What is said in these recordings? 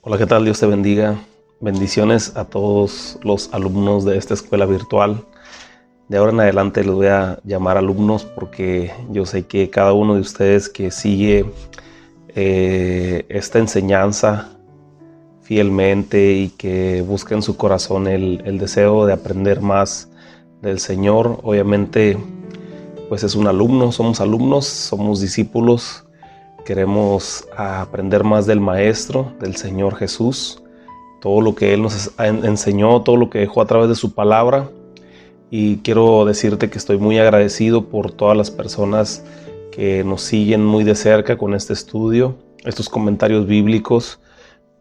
Hola, ¿qué tal? Dios te bendiga. Bendiciones a todos los alumnos de esta escuela virtual. De ahora en adelante les voy a llamar alumnos porque yo sé que cada uno de ustedes que sigue esta enseñanza fielmente y que busca en su corazón el deseo de aprender más del Señor, obviamente pues es un alumno, somos discípulos. Queremos aprender más del Maestro, del Señor Jesús, todo lo que Él nos enseñó, todo lo que dejó a través de su palabra. Y quiero decirte que estoy muy agradecido por todas las personas que nos siguen muy de cerca con este estudio, estos comentarios bíblicos,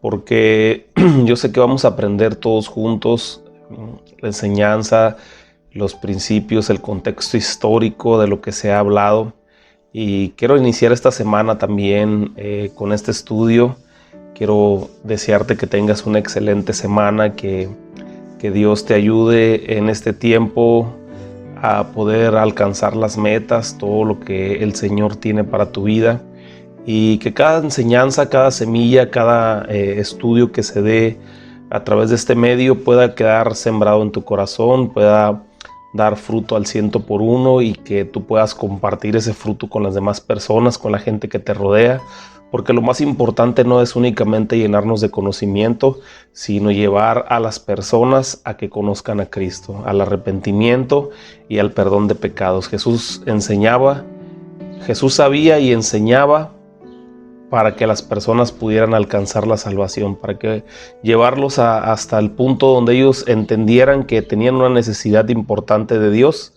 porque yo sé que vamos a aprender todos juntos la enseñanza, los principios, el contexto histórico de lo que se ha hablado. Y quiero iniciar esta semana también con este estudio. Quiero desearte que tengas una excelente semana, que Dios te ayude en este tiempo a poder alcanzar las metas, todo lo que el Señor tiene para tu vida, y que cada enseñanza, cada semilla, cada estudio que se dé a través de este medio pueda quedar sembrado en tu corazón, pueda dar fruto al 100 por 1 y que tú puedas compartir ese fruto con las demás personas, con la gente que te rodea, porque lo más importante no es únicamente llenarnos de conocimiento, sino llevar a las personas a que conozcan a Cristo, al arrepentimiento y al perdón de pecados. Jesús sabía y enseñaba para que las personas pudieran alcanzar la salvación, para que llevarlos hasta el punto donde ellos entendieran que tenían una necesidad importante de Dios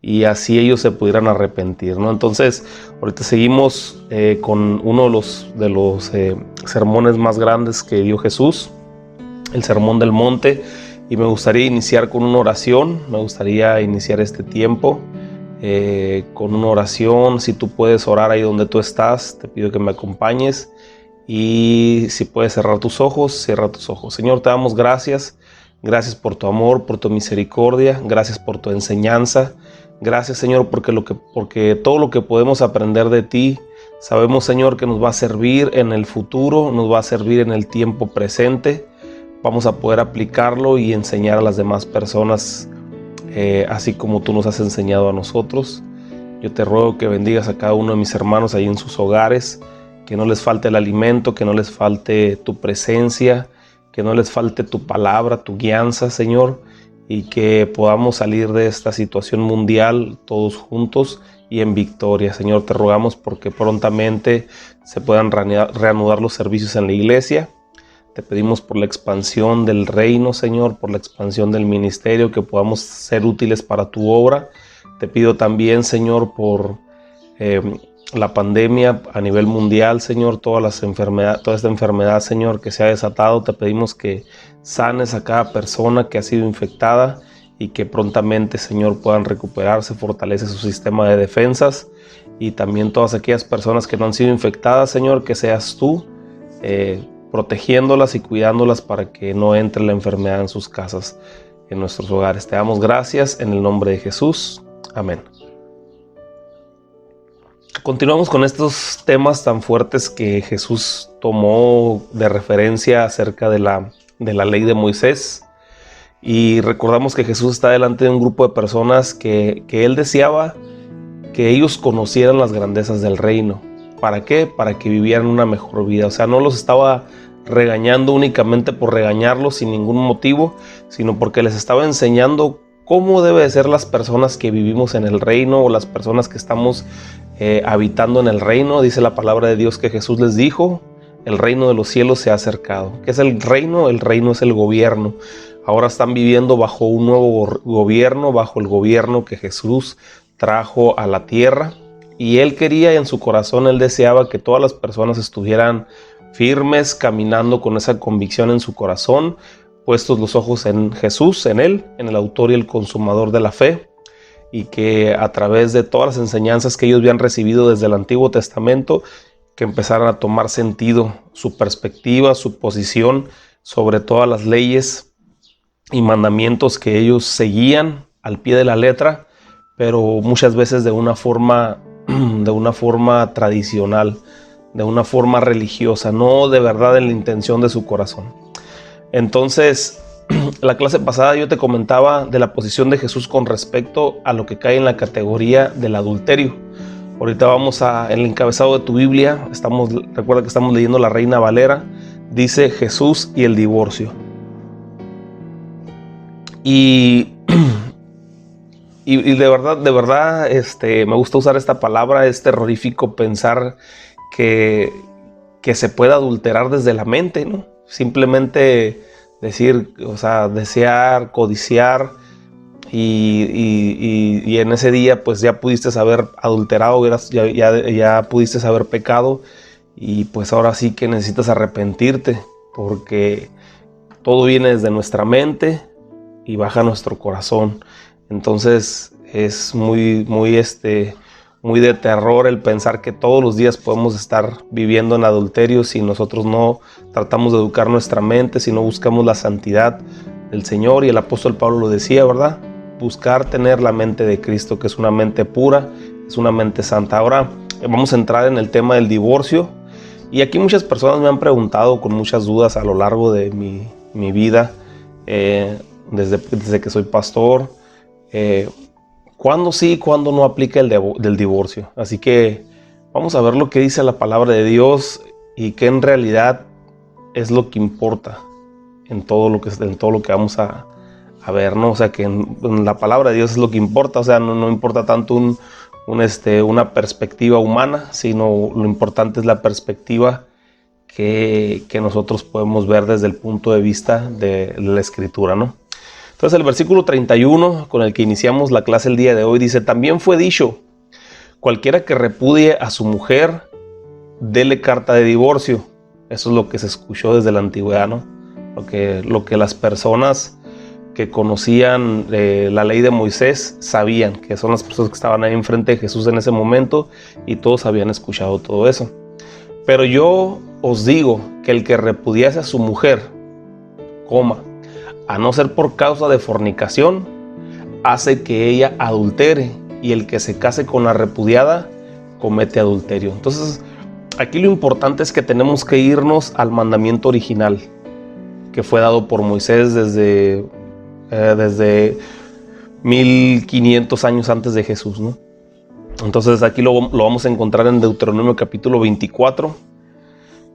y así ellos se pudieran arrepentir, ¿no? Entonces, ahorita seguimos con uno de los sermones más grandes que dio Jesús, el Sermón del Monte, y me gustaría iniciar con una oración. Me gustaría iniciar este tiempo con una oración. Si tú puedes orar ahí donde tú estás, te pido que me acompañes, y si puedes cerrar tus ojos, cierra tus ojos. Señor, te damos gracias. Gracias por tu amor, por tu misericordia, gracias por tu enseñanza. Gracias, Señor, porque todo lo que podemos aprender de ti, sabemos, Señor, que nos va a servir en el futuro, nos va a servir en el tiempo presente. Vamos a poder aplicarlo y enseñar a las demás personas, así como tú nos has enseñado a nosotros. Yo te ruego que bendigas a cada uno de mis hermanos ahí en sus hogares, que no les falte el alimento, que no les falte tu presencia, que no les falte tu palabra, tu guianza, Señor, y que podamos salir de esta situación mundial todos juntos y en victoria. Señor, te rogamos porque prontamente se puedan reanudar los servicios en la iglesia. Te pedimos por la expansión del reino, Señor, por la expansión del ministerio, que podamos ser útiles para tu obra. Te pido también, Señor, por la pandemia a nivel mundial, Señor, toda esta enfermedad, Señor, que se ha desatado. Te pedimos que sanes a cada persona que ha sido infectada y que prontamente, Señor, puedan recuperarse, fortalece su sistema de defensas, y también todas aquellas personas que no han sido infectadas, Señor, que seas tú protegiéndolas y cuidándolas para que no entre la enfermedad en sus casas, en nuestros hogares. Te damos gracias en el nombre de Jesús. Amén. Continuamos con estos temas tan fuertes que Jesús tomó de referencia acerca de la ley de Moisés. Y recordamos que Jesús está delante de un grupo de personas que Él deseaba que ellos conocieran las grandezas del reino. ¿Para qué? Para que vivieran una mejor vida. O sea, no los estaba regañando únicamente por regañarlos sin ningún motivo, sino porque les estaba enseñando cómo debe de ser las personas que vivimos en el reino, o las personas que estamos habitando en el reino. Dice la palabra de Dios que Jesús les dijo: el reino de los cielos se ha acercado. ¿Qué es el reino? El reino es el gobierno. Ahora están viviendo bajo un nuevo gobierno, bajo el gobierno que Jesús trajo a la tierra. Y Él quería, en su corazón, Él deseaba que todas las personas estuvieran firmes, caminando con esa convicción en su corazón, puestos los ojos en Jesús, en Él, en el autor y el consumador de la fe, y que a través de todas las enseñanzas que ellos habían recibido desde el Antiguo Testamento, que empezaran a tomar sentido su perspectiva, su posición sobre todas las leyes y mandamientos que ellos seguían al pie de la letra, pero muchas veces de una forma tradicional, de una forma religiosa, no de verdad en la intención de su corazón. Entonces, la clase pasada yo te comentaba de la posición de Jesús con respecto a lo que cae en la categoría del adulterio. Ahorita vamos en el encabezado de tu Biblia, recuerda que estamos leyendo la Reina Valera, dice Jesús y el divorcio. Y de verdad, me gusta usar esta palabra. Es terrorífico pensar que se pueda adulterar desde la mente, ¿no? Simplemente decir, o sea, desear, codiciar, y en ese día pues ya pudiste haber adulterado, ya pudiste haber pecado, y pues ahora sí que necesitas arrepentirte, porque todo viene desde nuestra mente y baja a nuestro corazón. Entonces es muy de terror el pensar que todos los días podemos estar viviendo en adulterio si nosotros no tratamos de educar nuestra mente, si no buscamos la santidad del Señor. Y el apóstol Pablo lo decía, ¿verdad? Buscar tener la mente de Cristo, que es una mente pura, es una mente santa. Ahora vamos a entrar en el tema del divorcio. Y aquí muchas personas me han preguntado con muchas dudas a lo largo de mi vida, desde que soy pastor, ¿cuándo sí y cuándo no aplica del divorcio? Así que vamos a ver lo que dice la palabra de Dios y qué en realidad es lo que importa en todo lo que vamos a ver, ¿no? O sea, que en la palabra de Dios es lo que importa. O sea, no importa tanto una perspectiva humana, sino lo importante es la perspectiva que nosotros podemos ver desde el punto de vista de la Escritura, ¿no? Entonces el versículo 31 con el que iniciamos la clase el día de hoy dice: también fue dicho, cualquiera que repudie a su mujer, dele carta de divorcio. Eso es lo que se escuchó desde la antigüedad, ¿no? Lo que las personas que conocían la ley de Moisés sabían, que son las personas que estaban ahí enfrente de Jesús en ese momento, y todos habían escuchado todo eso. Pero yo os digo que el que repudiase a su mujer, a no ser por causa de fornicación, hace que ella adultere, y el que se case con la repudiada comete adulterio. Entonces, aquí lo importante es que tenemos que irnos al mandamiento original que fue dado por Moisés desde 1500 años antes de Jesús, ¿no? Entonces aquí lo vamos a encontrar en Deuteronomio capítulo 24,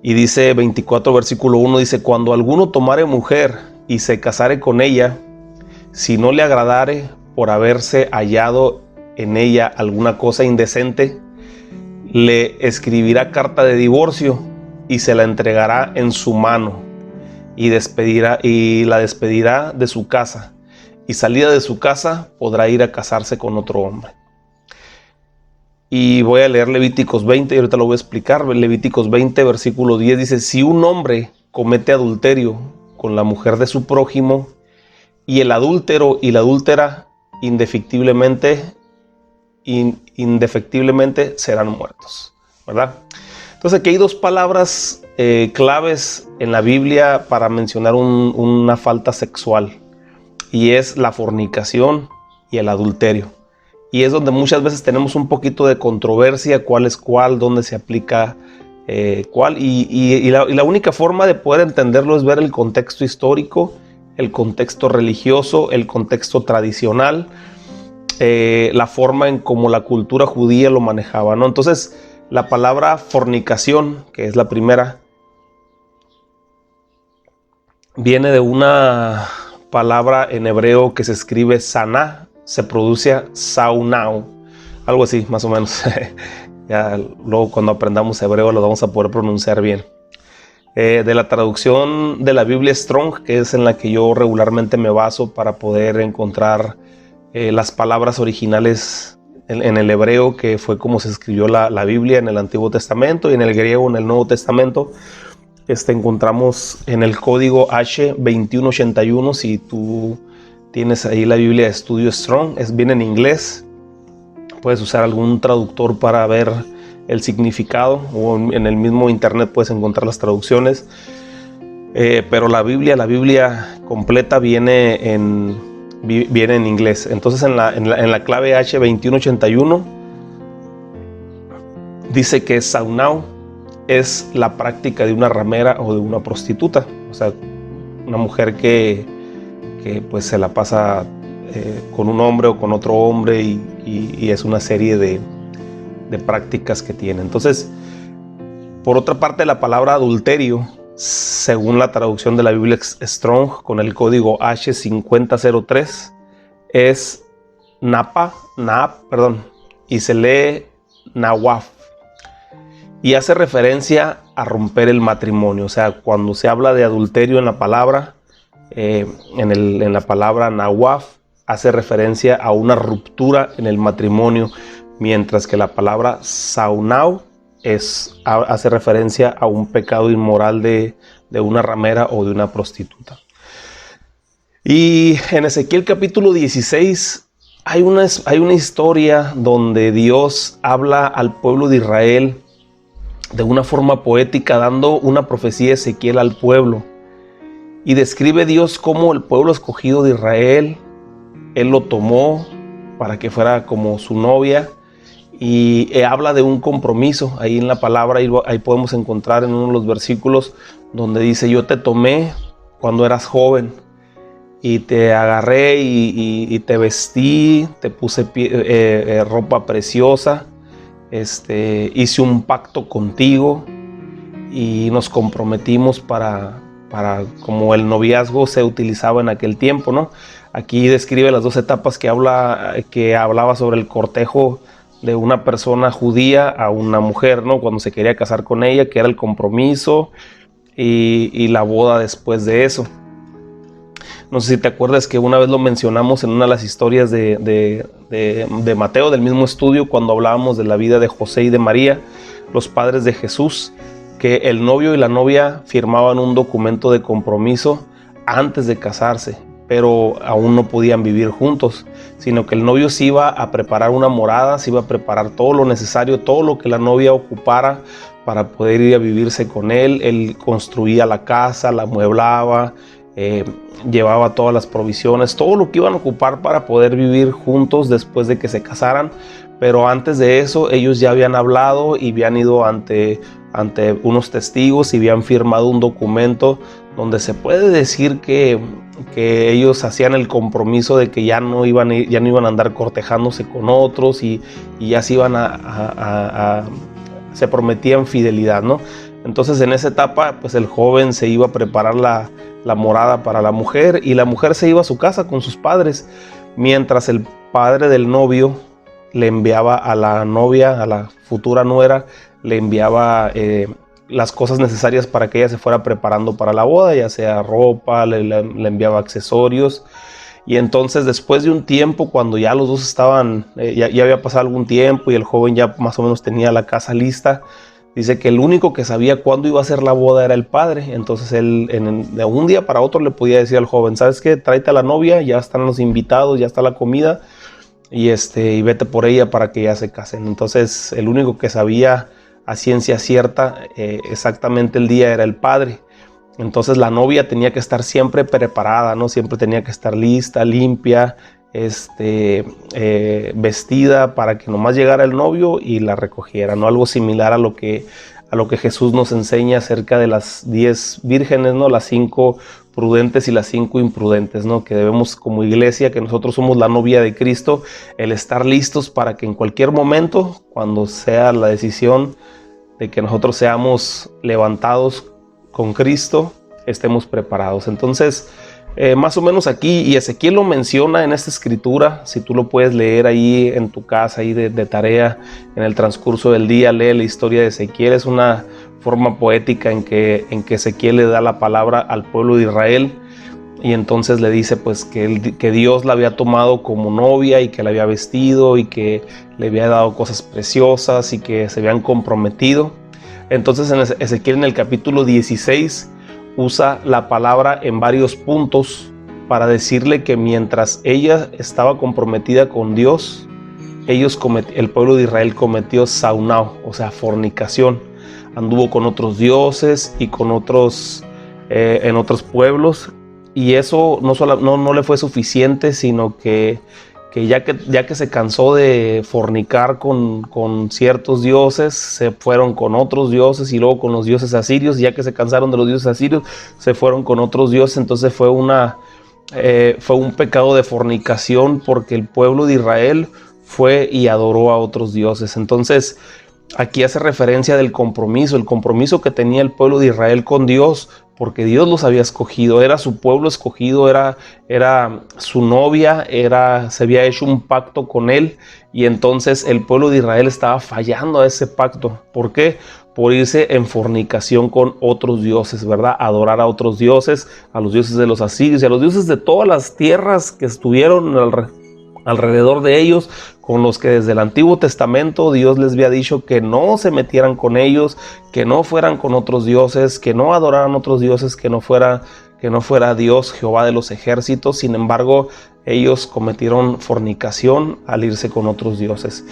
y dice 24 versículo 1, dice: cuando alguno tomare mujer y se casare con ella, si no le agradare por haberse hallado en ella alguna cosa indecente, le escribirá carta de divorcio y se la entregará en su mano, y la despedirá de su casa, y salida de su casa podrá ir a casarse con otro hombre. Y voy a leer Levíticos 20, y ahorita lo voy a explicar. Levíticos 20 versículo 10 dice: si un hombre comete adulterio con la mujer de su prójimo, y el adúltero y la adúltera indefectiblemente serán muertos, ¿verdad? Entonces aquí hay dos palabras claves en la Biblia para mencionar una falta sexual, y es la fornicación y el adulterio. Y es donde muchas veces tenemos un poquito de controversia, cuál es cuál, dónde se aplica cuál. Y la única forma de poder entenderlo es ver el contexto histórico, el contexto religioso, el contexto tradicional, la forma en cómo la cultura judía lo manejaba, ¿no? Entonces, la palabra fornicación, que es la primera, viene de una palabra en hebreo que se escribe saná, se pronuncia saunau, algo así más o menos. Ya luego cuando aprendamos hebreo lo vamos a poder pronunciar bien. De la traducción de la Biblia Strong, que es en la que yo regularmente me baso para poder encontrar las palabras originales en el hebreo, que fue como se escribió la Biblia en el Antiguo Testamento, y en el griego en el Nuevo Testamento. Encontramos en el código H2181. Si tú tienes ahí la Biblia de Estudio Strong, viene en inglés. Puedes usar algún traductor para ver el significado, o en el mismo internet puedes encontrar las traducciones. Pero la Biblia completa viene en inglés. Entonces en la clave H2181 dice que saunau es la práctica de una ramera o de una prostituta. O sea, una mujer que pues se la pasa con un hombre o con otro hombre y es una serie de prácticas que tiene. Entonces, por otra parte, la palabra adulterio, según la traducción de la Biblia Strong con el código H5003, es y se lee nawaf, y hace referencia a romper el matrimonio. O sea, cuando se habla de adulterio en la palabra, en la palabra nawaf, hace referencia a una ruptura en el matrimonio, mientras que la palabra saunau hace referencia a un pecado inmoral de una ramera o de una prostituta. Y en Ezequiel capítulo 16 hay una historia donde Dios habla al pueblo de Israel de una forma poética, dando una profecía de Ezequiel al pueblo. Y describe Dios cómo el pueblo escogido de Israel, Él lo tomó para que fuera como su novia. Y habla de un compromiso. Ahí en la palabra, ahí podemos encontrar en uno de los versículos donde dice: yo te tomé cuando eras joven y te agarré y te vestí, te puse ropa preciosa, hice un pacto contigo y nos comprometimos para como el noviazgo se utilizaba en aquel tiempo, ¿no? Aquí describe las dos etapas que hablaba sobre el cortejo de una persona judía a una mujer, ¿no? Cuando se quería casar con ella, que era el compromiso y la boda después de eso. No sé si te acuerdas que una vez lo mencionamos en una de las historias de Mateo, del mismo estudio, cuando hablábamos de la vida de José y de María, los padres de Jesús, que el novio y la novia firmaban un documento de compromiso antes de casarse, pero aún no podían vivir juntos, sino que el novio se iba a preparar una morada, se iba a preparar todo lo necesario, todo lo que la novia ocupara para poder ir a vivirse con él. Él construía la casa, la amueblaba, llevaba todas las provisiones, todo lo que iban a ocupar para poder vivir juntos después de que se casaran. Pero antes de eso ellos ya habían hablado y habían ido ante unos testigos y habían firmado un documento donde se puede decir que ellos hacían el compromiso de que ya no iban a andar cortejándose con otros y ya se iban se prometían fidelidad, ¿no? Entonces, en esa etapa, pues el joven se iba a preparar la morada para la mujer, y la mujer se iba a su casa con sus padres, mientras el padre del novio le enviaba a la novia, a la futura nuera, le enviaba las cosas necesarias para que ella se fuera preparando para la boda, ya sea ropa, le enviaba accesorios. Y entonces, después de un tiempo, cuando ya los dos estaban, ya había pasado algún tiempo y el joven ya más o menos tenía la casa lista, dice que el único que sabía cuándo iba a ser la boda era el padre. Entonces él de un día para otro le podía decir al joven: ¿sabes qué? Tráete a la novia, ya están los invitados, ya está la comida, y vete por ella para que ya se casen. Entonces el único que sabía a ciencia cierta exactamente el día era el padre. Entonces la novia tenía que estar siempre preparada, ¿no? Siempre tenía que estar lista, limpia, vestida, para que nomás llegara el novio y la recogiera, ¿no? Algo similar a lo que Jesús nos enseña acerca de las 10 vírgenes, ¿no? Las 5 prudentes y las 5 imprudentes, ¿no? Que debemos, como iglesia, que nosotros somos la novia de Cristo, el estar listos para que en cualquier momento, cuando sea la decisión de que nosotros seamos levantados con Cristo, estemos preparados. Entonces, más o menos aquí, y Ezequiel lo menciona en esta escritura, si tú lo puedes leer ahí en tu casa, ahí de tarea, en el transcurso del día, lee la historia de Ezequiel. Es una forma poética en que Ezequiel le da la palabra al pueblo de Israel, y entonces le dice pues que Dios la había tomado como novia y que la había vestido y que le había dado cosas preciosas y que se habían comprometido. Entonces en Ezequiel, en el capítulo 16, usa la palabra en varios puntos para decirle que mientras ella estaba comprometida con Dios, el pueblo de Israel cometió saunao, o sea, fornicación. Anduvo con otros dioses y con otros en otros pueblos, y eso no le fue suficiente, sino que que ya que se cansó de fornicar con ciertos dioses, se fueron con otros dioses y luego con los dioses asirios, y ya que se cansaron de los dioses asirios, se fueron con otros dioses. Entonces fue un pecado de fornicación, porque el pueblo de Israel fue y adoró a otros dioses. Entonces aquí hace referencia del compromiso, el compromiso que tenía el pueblo de Israel con Dios, porque Dios los había escogido, era su pueblo escogido, era su novia, se había hecho un pacto con él, y entonces el pueblo de Israel estaba fallando a ese pacto. ¿Por qué? Por irse en fornicación con otros dioses, ¿verdad? Adorar a otros dioses, a los dioses de los asirios y a los dioses de todas las tierras que estuvieron alrededor de ellos, con los que desde el Antiguo Testamento Dios les había dicho que no se metieran con ellos, que no fueran con otros dioses, que no adoraran otros dioses, que no fuera Dios, Jehová de los ejércitos. Sin embargo, ellos cometieron fornicación al irse con otros dioses.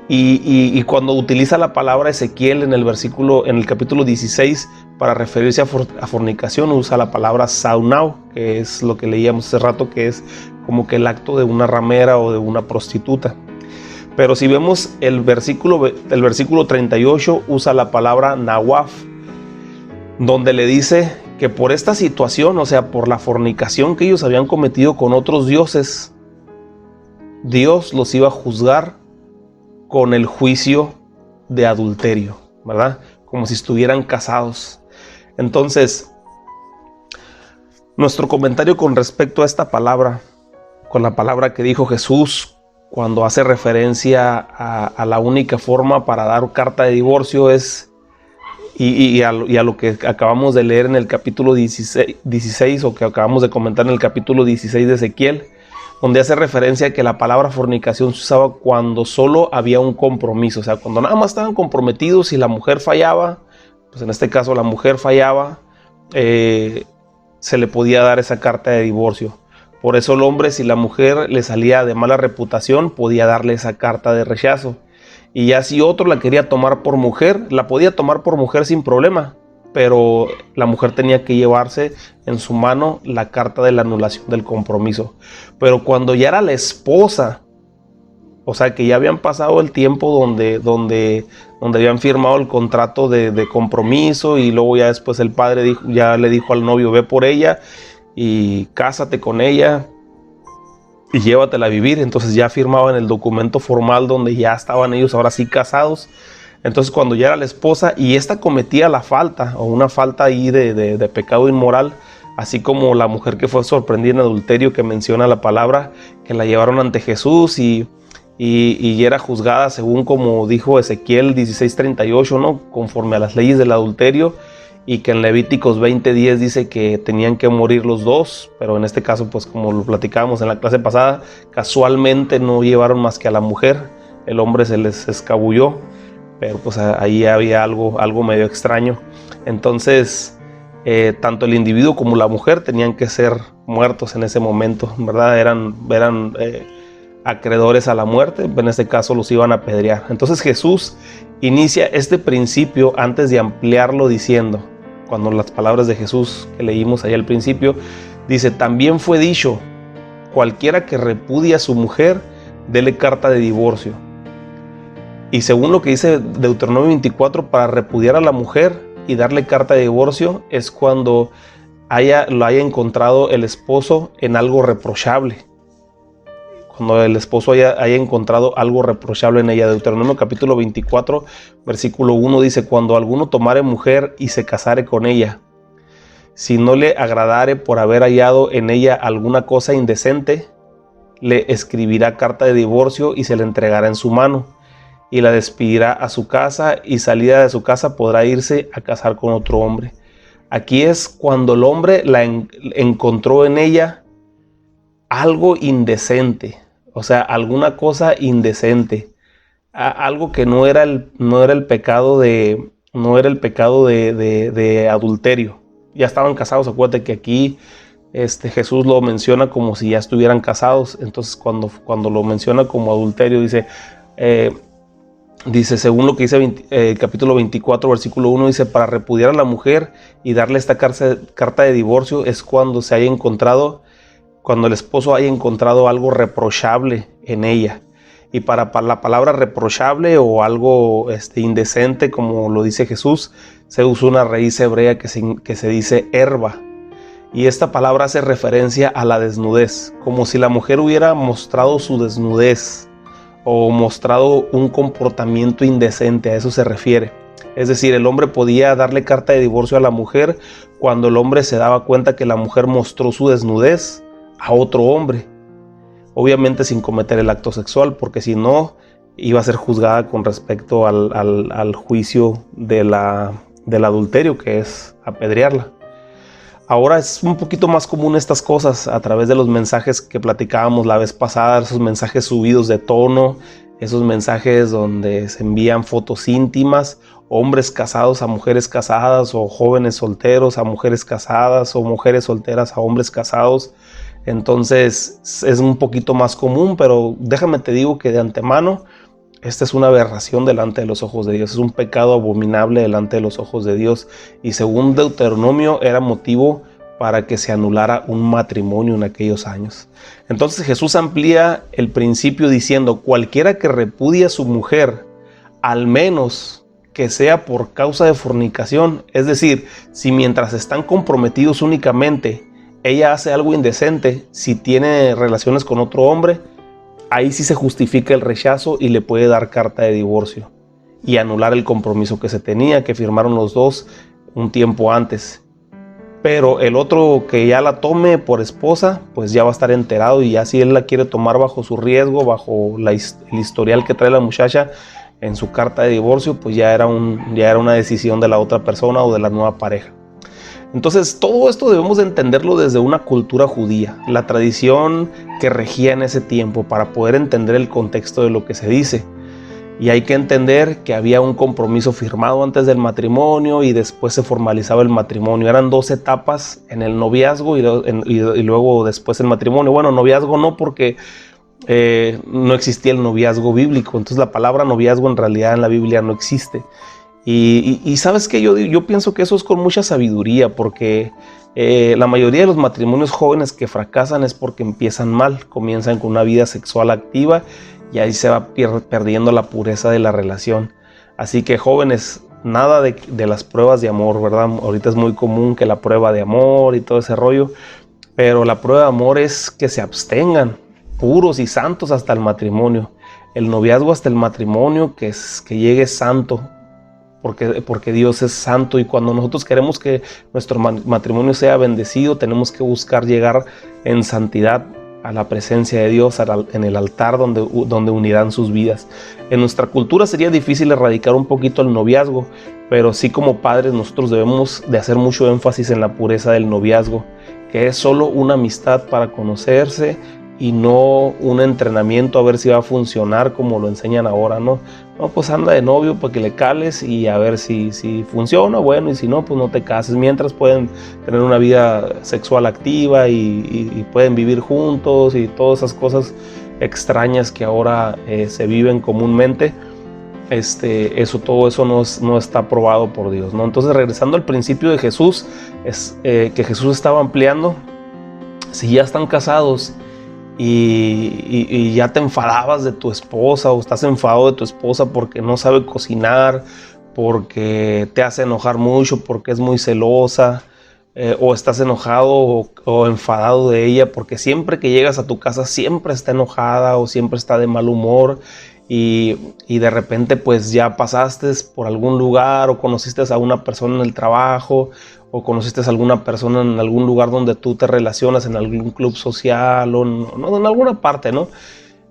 Y cuando utiliza la palabra Ezequiel en el capítulo 16 para referirse a fornicación, usa la palabra saunao, que es lo que leíamos hace rato, que es como que el acto de una ramera o de una prostituta. Pero si vemos el versículo 38, usa la palabra nawaf, donde le dice que por esta situación, o sea, por la fornicación que ellos habían cometido con otros dioses, Dios los iba a juzgar con el juicio de adulterio, ¿verdad? Como si estuvieran casados. Entonces, nuestro comentario con respecto a esta palabra, con la palabra que dijo Jesús cuando hace referencia a la única forma para dar carta de divorcio es, y a lo que acabamos de leer en el capítulo 16, o que acabamos de comentar en el capítulo 16 de Ezequiel, donde hace referencia a que la palabra fornicación se usaba cuando solo había un compromiso, o sea, cuando nada más estaban comprometidos y la mujer fallaba, pues en este caso la mujer fallaba, se le podía dar esa carta de divorcio. Por eso el hombre, si la mujer le salía de mala reputación, podía darle esa carta de rechazo. Y ya si otro la quería tomar por mujer, la podía tomar por mujer sin problema, pero la mujer tenía que llevarse en su mano la carta de la anulación del compromiso. Pero cuando ya era la esposa, o sea que ya habían pasado el tiempo donde habían firmado el contrato de compromiso, y luego ya después el padre ya le dijo al novio: ve por ella y cásate con ella y llévatela a vivir. Entonces ya firmaban el documento formal donde ya estaban ellos ahora sí casados. Entonces cuando ya era la esposa y esta cometía la falta, o una falta ahí de pecado inmoral, así como la mujer que fue sorprendida en adulterio que menciona la palabra, que la llevaron ante Jesús y era juzgada según como dijo Ezequiel 16:38, ¿no? Conforme a las leyes del adulterio, y que en Levíticos 20:10 dice que tenían que morir los dos, pero en este caso, pues como lo platicábamos en la clase pasada, casualmente no llevaron más que a la mujer, el hombre se les escabulló, pero pues ahí había algo medio extraño. Entonces tanto el individuo como la mujer tenían que ser muertos en ese momento, ¿verdad? Eran acreedores a la muerte, en este caso los iban a apedrear. Entonces Jesús inicia este principio antes de ampliarlo diciendo, cuando las palabras de Jesús que leímos ahí al principio, dice: también fue dicho, cualquiera que repudia a su mujer, dele carta de divorcio. Y según lo que dice Deuteronomio 24, para repudiar a la mujer y darle carta de divorcio es cuando lo haya encontrado el esposo en algo reprochable. Cuando el esposo haya encontrado algo reprochable en ella. Deuteronomio capítulo 24, versículo 1 dice: cuando alguno tomare mujer y se casare con ella, si no le agradare por haber hallado en ella alguna cosa indecente, le escribirá carta de divorcio y se le entregará en su mano, y la despedirá a su casa, y salida de su casa podrá irse a casar con otro hombre. Aquí es cuando el hombre encontró en ella algo indecente, o sea, alguna cosa indecente, algo que no era el pecado de adulterio. Ya estaban casados. Acuérdate que aquí Jesús lo menciona como si ya estuvieran casados. Entonces cuando lo menciona como adulterio, dice según lo que dice capítulo 24, versículo 1, dice: para repudiar a la mujer y darle esta carta de divorcio es cuando el esposo haya encontrado algo reprochable en ella. Y para la palabra reprochable o algo indecente, como lo dice Jesús, se usa una raíz hebrea que se dice herba. Y esta palabra hace referencia a la desnudez, como si la mujer hubiera mostrado su desnudez o mostrado un comportamiento indecente, a eso se refiere. Es decir, el hombre podía darle carta de divorcio a la mujer cuando el hombre se daba cuenta que la mujer mostró su desnudez a otro hombre. Obviamente sin cometer el acto sexual, porque si no, iba a ser juzgada con respecto al juicio del adulterio, que es apedrearla. Ahora es un poquito más común estas cosas a través de los mensajes que platicábamos la vez pasada, esos mensajes subidos de tono, esos mensajes donde se envían fotos íntimas, hombres casados a mujeres casadas, o jóvenes solteros a mujeres casadas, o mujeres solteras a hombres casados. Entonces es un poquito más común, pero déjame te digo que de antemano esta es una aberración delante de los ojos de Dios, es un pecado abominable delante de los ojos de Dios, y según Deuteronomio era motivo para que se anulara un matrimonio en aquellos años. Entonces Jesús amplía el principio diciendo: cualquiera que repudie a su mujer, al menos que sea por causa de fornicación, es decir, si mientras están comprometidos únicamente ella hace algo indecente, si tiene relaciones con otro hombre, ahí sí se justifica el rechazo y le puede dar carta de divorcio y anular el compromiso que se tenía, que firmaron los dos un tiempo antes. Pero el otro que ya la tome por esposa, pues ya va a estar enterado, y ya si él la quiere tomar bajo su riesgo, bajo el historial que trae la muchacha en su carta de divorcio, pues ya era una decisión de la otra persona o de la nueva pareja. Entonces todo esto debemos de entenderlo desde una cultura judía, la tradición que regía en ese tiempo, para poder entender el contexto de lo que se dice. Y hay que entender que había un compromiso firmado antes del matrimonio y después se formalizaba el matrimonio. Eran 2 etapas en el noviazgo y luego después el matrimonio. Bueno, noviazgo no, porque no existía el noviazgo bíblico. Entonces la palabra noviazgo en realidad en la Biblia no existe. Y sabes que yo pienso que eso es con mucha sabiduría, porque la mayoría de los matrimonios jóvenes que fracasan es porque empiezan mal, comienzan con una vida sexual activa y ahí se va perdiendo la pureza de la relación. Así que jóvenes, nada de las pruebas de amor, ¿verdad? Ahorita es muy común que la prueba de amor y todo ese rollo, pero la prueba de amor es que se abstengan, puros y santos hasta el matrimonio. El noviazgo hasta el matrimonio, que llegue santo, porque Dios es santo, y cuando nosotros queremos que nuestro matrimonio sea bendecido, tenemos que buscar llegar en santidad a la presencia de Dios, en el altar donde unirán sus vidas. En nuestra cultura sería difícil erradicar un poquito el noviazgo, pero sí, como padres nosotros debemos de hacer mucho énfasis en la pureza del noviazgo, que es solo una amistad para conocerse y no un entrenamiento a ver si va a funcionar como lo enseñan ahora, ¿no? No, pues anda de novio para que le cales y a ver si funciona, bueno, y si no, pues no te cases. Mientras pueden tener una vida sexual activa y pueden vivir juntos y todas esas cosas extrañas que ahora se viven comúnmente. Todo eso no está aprobado por Dios, ¿no? Entonces, regresando al principio de Jesús, que Jesús estaba ampliando, si ya están casados y ya te enfadabas de tu esposa, o estás enfadado de tu esposa porque no sabe cocinar, porque te hace enojar mucho, porque es muy celosa, o estás enojado o enfadado de ella porque siempre que llegas a tu casa siempre está enojada o siempre está de mal humor, y de repente pues ya pasaste por algún lugar o conociste a una persona en el trabajo, o conociste a alguna persona en algún lugar donde tú te relacionas, en algún club social o en alguna parte, ¿no?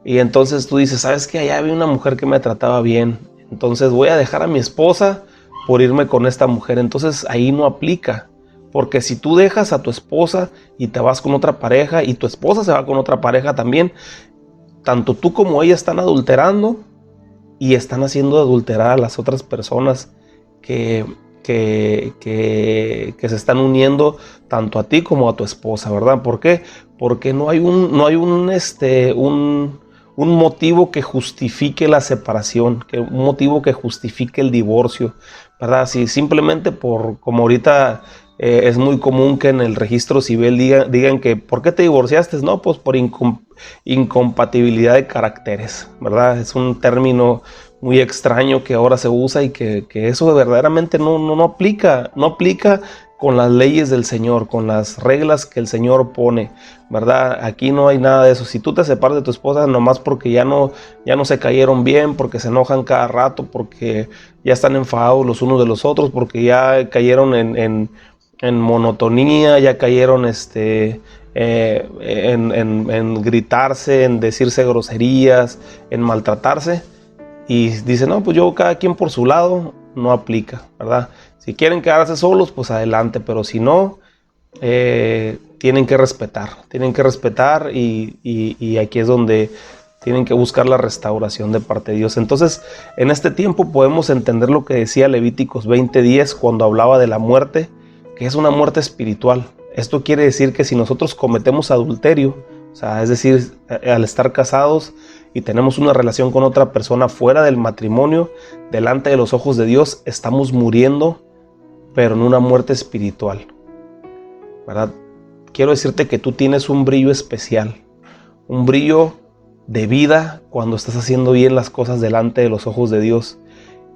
Y entonces tú dices, ¿sabes qué? Allá había una mujer que me trataba bien, entonces voy a dejar a mi esposa por irme con esta mujer. Entonces ahí no aplica, porque si tú dejas a tu esposa y te vas con otra pareja y tu esposa se va con otra pareja también, tanto tú como ella están adulterando y están haciendo adulterar a las otras personas que se están uniendo tanto a ti como a tu esposa, ¿verdad? ¿Por qué? Porque no hay un motivo que justifique la separación, un motivo que justifique el divorcio, ¿verdad? Si simplemente como ahorita es muy común que en el registro civil digan que ¿por qué te divorciaste? No, pues por incompatibilidad de caracteres, ¿verdad? Es un término muy extraño que ahora se usa y que eso verdaderamente no aplica con las leyes del Señor, con las reglas que el Señor pone, ¿verdad? Aquí no hay nada de eso. Si tú te separas de tu esposa nomás porque ya no se cayeron bien, porque se enojan cada rato, porque ya están enfadados los unos de los otros, porque ya cayeron en monotonía, ya cayeron en gritarse, en decirse groserías, en maltratarse, y dice, no, pues yo cada quien por su lado, no aplica, ¿verdad? Si quieren quedarse solos, pues adelante, pero si no, tienen que respetar y aquí es donde tienen que buscar la restauración de parte de Dios. Entonces, en este tiempo podemos entender lo que decía Levíticos 20:10 cuando hablaba de la muerte, que es una muerte espiritual. Esto quiere decir que si nosotros cometemos adulterio, o sea, es decir, al estar casados y tenemos una relación con otra persona fuera del matrimonio, delante de los ojos de Dios, estamos muriendo, pero en una muerte espiritual, ¿verdad? Quiero decirte que tú tienes un brillo especial, un brillo de vida cuando estás haciendo bien las cosas delante de los ojos de Dios.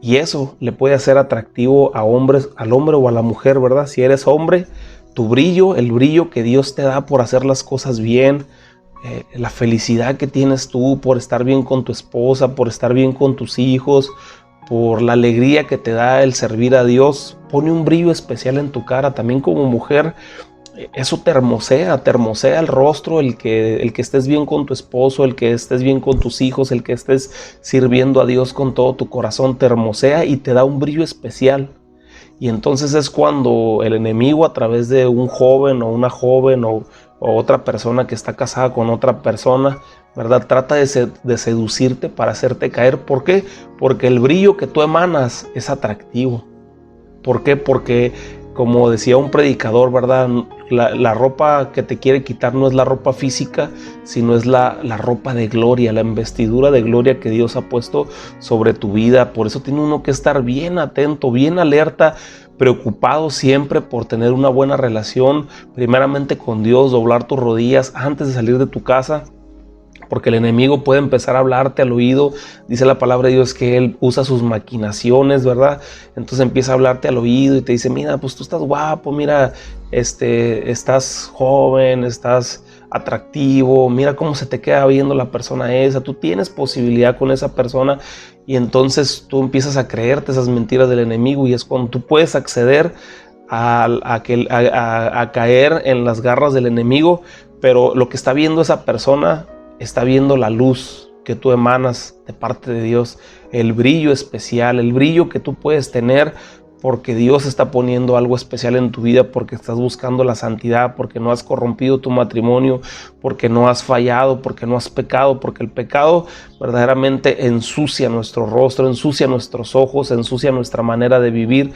Y eso le puede hacer atractivo al hombre o a la mujer, ¿verdad? Si eres hombre, tu brillo, el brillo que Dios te da por hacer las cosas bien, la felicidad que tienes tú por estar bien con tu esposa, por estar bien con tus hijos, por la alegría que te da el servir a Dios, pone un brillo especial en tu cara. También como mujer, eso te hermosea el rostro, el que estés bien con tu esposo, el que estés bien con tus hijos, el que estés sirviendo a Dios con todo tu corazón, te hermosea y te da un brillo especial. Y entonces es cuando el enemigo, a través de un joven o una joven o otra persona que está casada con otra persona, ¿verdad?, trata de seducirte para hacerte caer. ¿Por qué? Porque el brillo que tú emanas es atractivo. ¿Por qué? Porque, como decía un predicador, ¿verdad?, la ropa que te quiere quitar no es la ropa física, sino es la ropa de gloria, la investidura de gloria que Dios ha puesto sobre tu vida. Por eso tiene uno que estar bien atento, bien alerta, preocupado siempre por tener una buena relación, primeramente con Dios, doblar tus rodillas antes de salir de tu casa, porque el enemigo puede empezar a hablarte al oído. Dice la palabra de Dios que él usa sus maquinaciones, ¿verdad? Entonces empieza a hablarte al oído y te dice, mira, pues tú estás guapo, mira, estás joven, estás atractivo, mira cómo se te queda viendo la persona esa, tú tienes posibilidad con esa persona, y entonces tú empiezas a creerte esas mentiras del enemigo, y es cuando tú puedes acceder a caer en las garras del enemigo. Pero lo que está viendo esa persona, está viendo la luz que tú emanas de parte de Dios, el brillo especial, el brillo que tú puedes tener porque Dios está poniendo algo especial en tu vida, porque estás buscando la santidad, porque no has corrompido tu matrimonio, porque no has fallado, porque no has pecado, porque el pecado verdaderamente ensucia nuestro rostro, ensucia nuestros ojos, ensucia nuestra manera de vivir.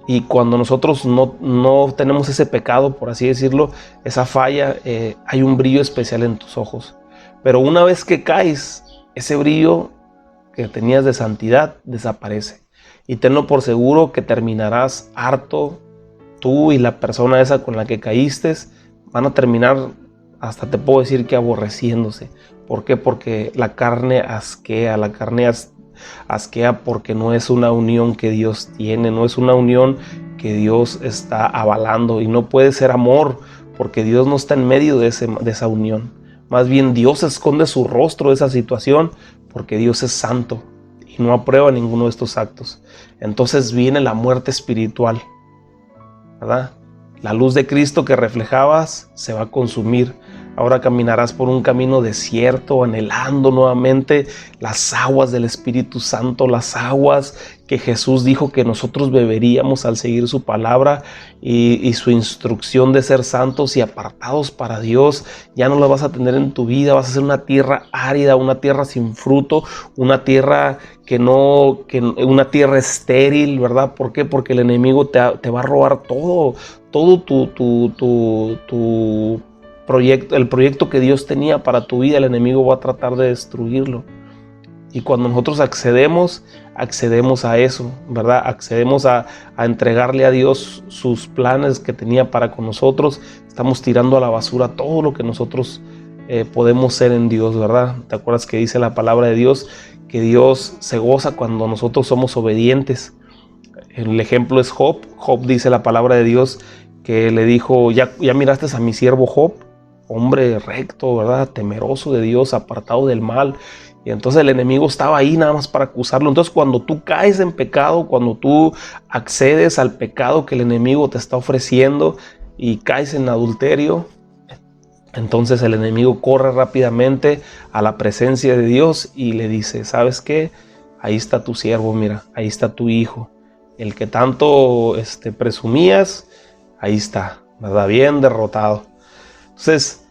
Y cuando nosotros no tenemos ese pecado, por así decirlo, esa falla, hay un brillo especial en tus ojos. Pero una vez que caes, ese brillo que tenías de santidad desaparece. Y tenlo por seguro que terminarás harto. Tú y la persona esa con la que caíste van a terminar, hasta te puedo decir que aborreciéndose. ¿Por qué? Porque la carne asquea, asquea porque no es una unión que Dios tiene, no es una unión que Dios está avalando, y no puede ser amor porque Dios no está en medio de esa unión. Más bien Dios esconde su rostro de esa situación porque Dios es santo y no aprueba ninguno de estos actos. Entonces viene la muerte espiritual, ¿verdad? La luz de Cristo que reflejabas se va a consumir. Ahora caminarás por un camino desierto, anhelando nuevamente las aguas del Espíritu Santo, las aguas que Jesús dijo que nosotros beberíamos al seguir su palabra y su instrucción de ser santos y apartados para Dios. Ya no la vas a tener en tu vida, vas a ser una tierra árida, una tierra sin fruto, una tierra una tierra estéril, ¿verdad? ¿Por qué? Porque el enemigo te va a robar todo tu proyecto, el proyecto que Dios tenía para tu vida. El enemigo va a tratar de destruirlo. Y cuando nosotros accedemos a eso, ¿verdad? Accedemos a entregarle a Dios sus planes que tenía para con nosotros. Estamos tirando a la basura todo lo que nosotros podemos ser en Dios, ¿verdad? ¿Te acuerdas que dice la palabra de Dios que Dios se goza cuando nosotros somos obedientes? El ejemplo es Job. Job, dice la palabra de Dios, que le dijo, ya miraste a mi siervo Job, hombre recto, ¿verdad? Temeroso de Dios, apartado del mal. Y entonces el enemigo estaba ahí nada más para acusarlo. Entonces cuando tú caes en pecado, cuando tú accedes al pecado que el enemigo te está ofreciendo y caes en adulterio, entonces el enemigo corre rápidamente a la presencia de Dios y le dice, ¿sabes qué? Ahí está tu siervo, mira, ahí está tu hijo. El que tanto presumías, ahí está, ¿verdad? Bien derrotado. Entonces,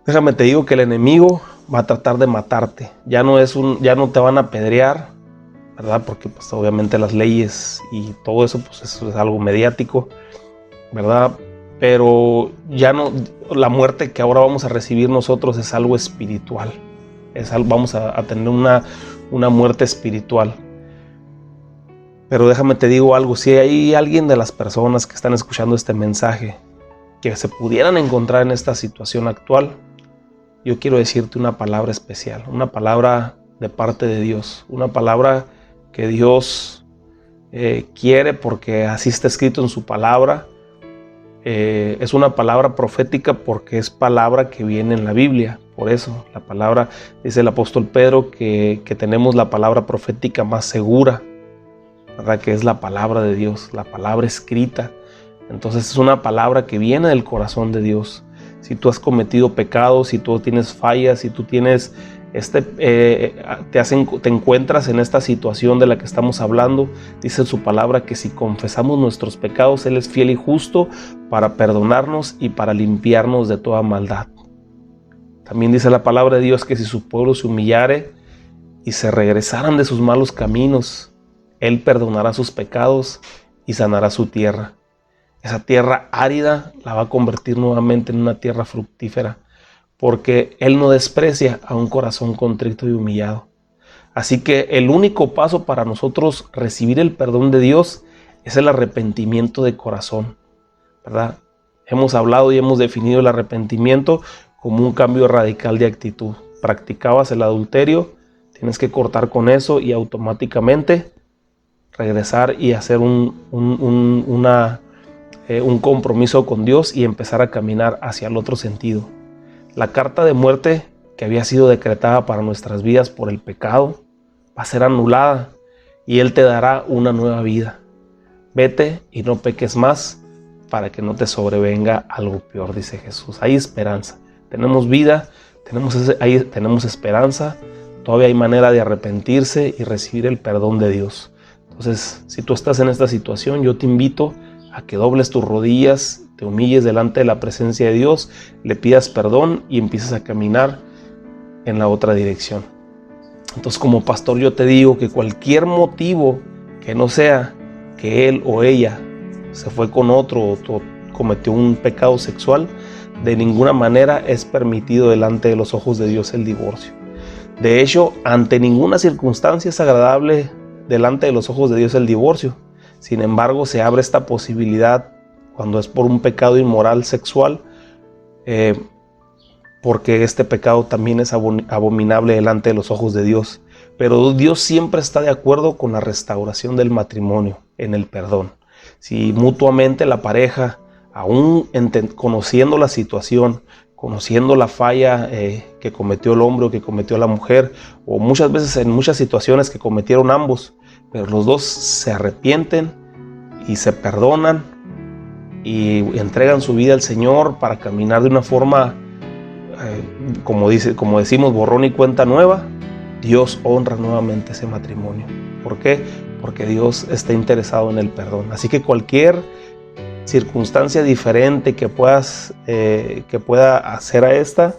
déjame te digo que el enemigo va a tratar de matarte. Ya no te van a apedrear, ¿verdad? Porque pues obviamente las leyes y todo eso, pues eso es algo mediático, ¿verdad? Pero ya no, la muerte que ahora vamos a recibir nosotros es algo espiritual. Vamos a tener una muerte espiritual. Pero déjame te digo algo, si hay alguien de las personas que están escuchando este mensaje que se pudieran encontrar en esta situación actual, yo quiero decirte una palabra especial, una palabra de parte de Dios, una palabra que Dios quiere porque así está escrito en su palabra. Es una palabra profética porque es palabra que viene en la Biblia. Por eso la palabra, dice el apóstol Pedro, que tenemos la palabra profética más segura, ¿verdad? Que es la palabra de Dios, la palabra escrita. Entonces es una palabra que viene del corazón de Dios. Si tú has cometido pecados, si tú tienes fallas, si tú tienes te encuentras en esta situación de la que estamos hablando, dice su palabra que si confesamos nuestros pecados, Él es fiel y justo para perdonarnos y para limpiarnos de toda maldad. También dice la palabra de Dios que si su pueblo se humillare y se regresaran de sus malos caminos, Él perdonará sus pecados y sanará su tierra. Esa tierra árida la va a convertir nuevamente en una tierra fructífera, porque Él no desprecia a un corazón contrito y humillado. Así que el único paso para nosotros recibir el perdón de Dios es el arrepentimiento de corazón, ¿verdad? Hemos hablado y hemos definido el arrepentimiento como un cambio radical de actitud. Practicabas el adulterio, tienes que cortar con eso y automáticamente regresar y hacer un compromiso con Dios y empezar a caminar hacia el otro sentido. La carta de muerte que había sido decretada para nuestras vidas por el pecado va a ser anulada y Él te dará una nueva vida. Vete y no peques más para que no te sobrevenga algo peor, dice Jesús. Hay esperanza, tenemos vida, tenemos esperanza, todavía hay manera de arrepentirse y recibir el perdón de Dios. Entonces, si tú estás en esta situación, yo te invito a que dobles tus rodillas, te humilles delante de la presencia de Dios, le pidas perdón y empieces a caminar en la otra dirección. Entonces, como pastor, yo te digo que cualquier motivo que no sea que él o ella se fue con otro o cometió un pecado sexual, de ninguna manera es permitido delante de los ojos de Dios el divorcio. De hecho, ante ninguna circunstancia es agradable delante de los ojos de Dios el divorcio. Sin embargo, se abre esta posibilidad cuando es por un pecado inmoral sexual, porque este pecado también es abominable delante de los ojos de Dios. Pero Dios siempre está de acuerdo con la restauración del matrimonio, en el perdón. Si mutuamente la pareja, aún conociendo la situación, conociendo la falla que cometió el hombre o que cometió la mujer, o muchas veces en muchas situaciones que cometieron ambos, pero los dos se arrepienten y se perdonan y entregan su vida al Señor para caminar de una forma, como decimos, borrón y cuenta nueva, Dios honra nuevamente ese matrimonio. ¿Por qué? Porque Dios está interesado en el perdón. Así que cualquier circunstancia diferente que pueda hacer a esta,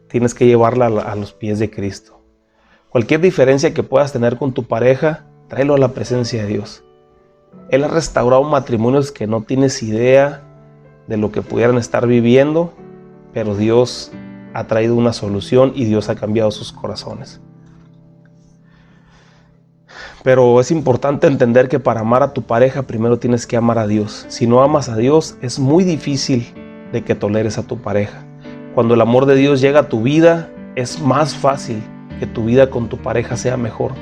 tienes que llevarla a los pies de Cristo. Cualquier diferencia que puedas tener con tu pareja, tráelo a la presencia de Dios. Él ha restaurado matrimonios que no tienes idea de lo que pudieran estar viviendo, pero Dios ha traído una solución y Dios ha cambiado sus corazones. Pero es importante entender que para amar a tu pareja primero tienes que amar a Dios. Si no amas a Dios, es muy difícil de que toleres a tu pareja. Cuando el amor de Dios llega a tu vida, es más fácil que tu vida con tu pareja sea mejor.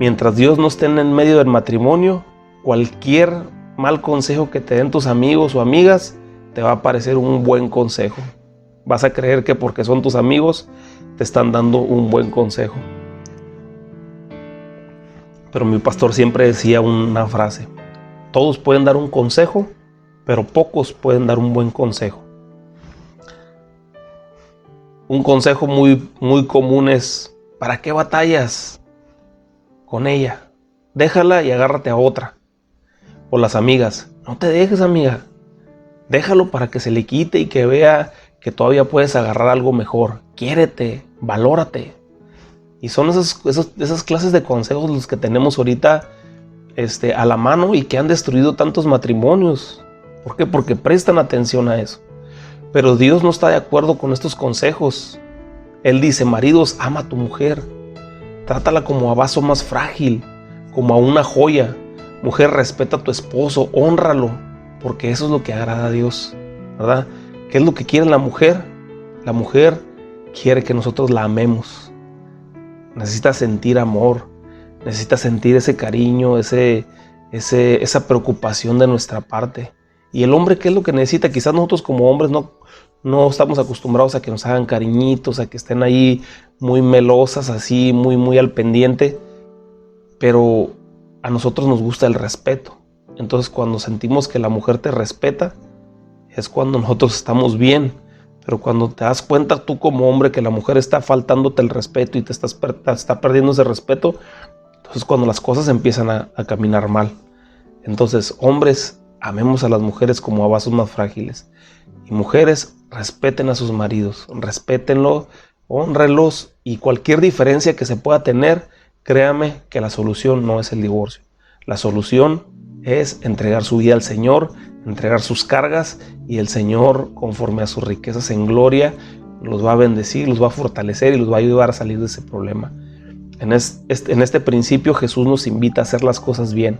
Mientras Dios no esté en medio del matrimonio, cualquier mal consejo que te den tus amigos o amigas te va a parecer un buen consejo. Vas a creer que porque son tus amigos te están dando un buen consejo. Pero mi pastor siempre decía una frase: todos pueden dar un consejo, pero pocos pueden dar un buen consejo. Un consejo muy común es: ¿para qué batallas con ella? Déjala y agárrate a otra. O las amigas: no te dejes, amiga, déjalo para que se le quite y que vea que todavía puedes agarrar algo mejor. Quiérete, valórate. Y son esas clases de consejos los que tenemos ahorita a la mano y que han destruido tantos matrimonios. ¿Por qué? Porque prestan atención a eso. Pero Dios no está de acuerdo con estos consejos. Él dice: maridos, ama a tu mujer. Trátala como a vaso más frágil, como a una joya. Mujer, respeta a tu esposo, hónralo, porque eso es lo que agrada a Dios, ¿verdad? ¿Qué es lo que quiere la mujer? La mujer quiere que nosotros la amemos. Necesita sentir amor, necesita sentir ese cariño, esa preocupación de nuestra parte. Y el hombre, ¿qué es lo que necesita? Quizás nosotros como hombres no estamos acostumbrados a que nos hagan cariñitos, a que estén ahí muy melosas, así, muy al pendiente. Pero a nosotros nos gusta el respeto. Entonces, cuando sentimos que la mujer te respeta, es cuando nosotros estamos bien. Pero cuando te das cuenta tú como hombre que la mujer está faltándote el respeto y te está perdiendo ese respeto, entonces cuando las cosas empiezan a caminar mal. Entonces, hombres, amemos a las mujeres como a vasos más frágiles. Y mujeres, respeten a sus maridos, respétenlo, hónrenlos, y cualquier diferencia que se pueda tener, créame que la solución no es el divorcio. La solución es entregar su vida al Señor, entregar sus cargas, y el Señor, conforme a sus riquezas en gloria, los va a bendecir, los va a fortalecer y los va a ayudar a salir de ese problema. En este principio Jesús nos invita a hacer las cosas bien,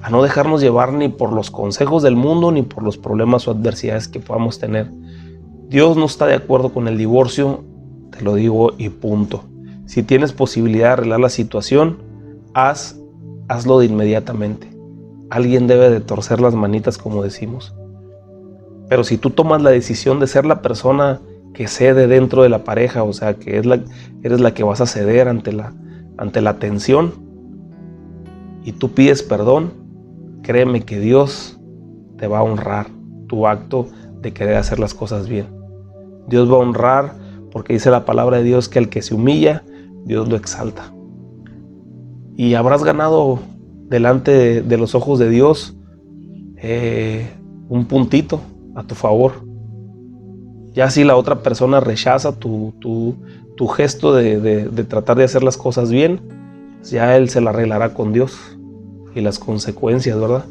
a no dejarnos llevar ni por los consejos del mundo ni por los problemas o adversidades que podamos tener. Dios no está de acuerdo con el divorcio, te lo digo y punto. Si tienes posibilidad de arreglar la situación, hazlo de inmediatamente. Alguien debe de torcer las manitas, como decimos. Pero si tú tomas la decisión de ser la persona que cede dentro de la pareja, o sea, que eres la que vas a ceder ante la tensión, y tú pides perdón, créeme que Dios te va a honrar tu acto de querer hacer las cosas bien. Dios va a honrar, porque dice la palabra de Dios que al que se humilla, Dios lo exalta. Y habrás ganado delante de los ojos de Dios un puntito a tu favor. Ya si la otra persona rechaza tu gesto de tratar de hacer las cosas bien, ya él se la arreglará con Dios y las consecuencias, ¿verdad?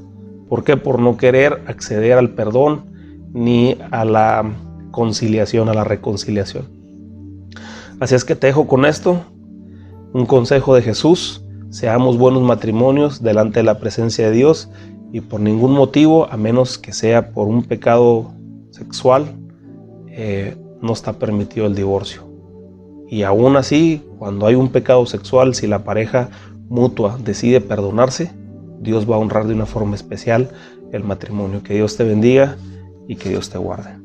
¿Por qué? Por no querer acceder al perdón ni a la conciliación, a la reconciliación. Así es que te dejo con esto, un consejo de Jesús: seamos buenos matrimonios delante de la presencia de Dios, y por ningún motivo, a menos que sea por un pecado sexual, no está permitido el divorcio. Y aún así, cuando hay un pecado sexual, si la pareja mutua decide perdonarse, Dios va a honrar de una forma especial el matrimonio. Que Dios te bendiga y que Dios te guarde.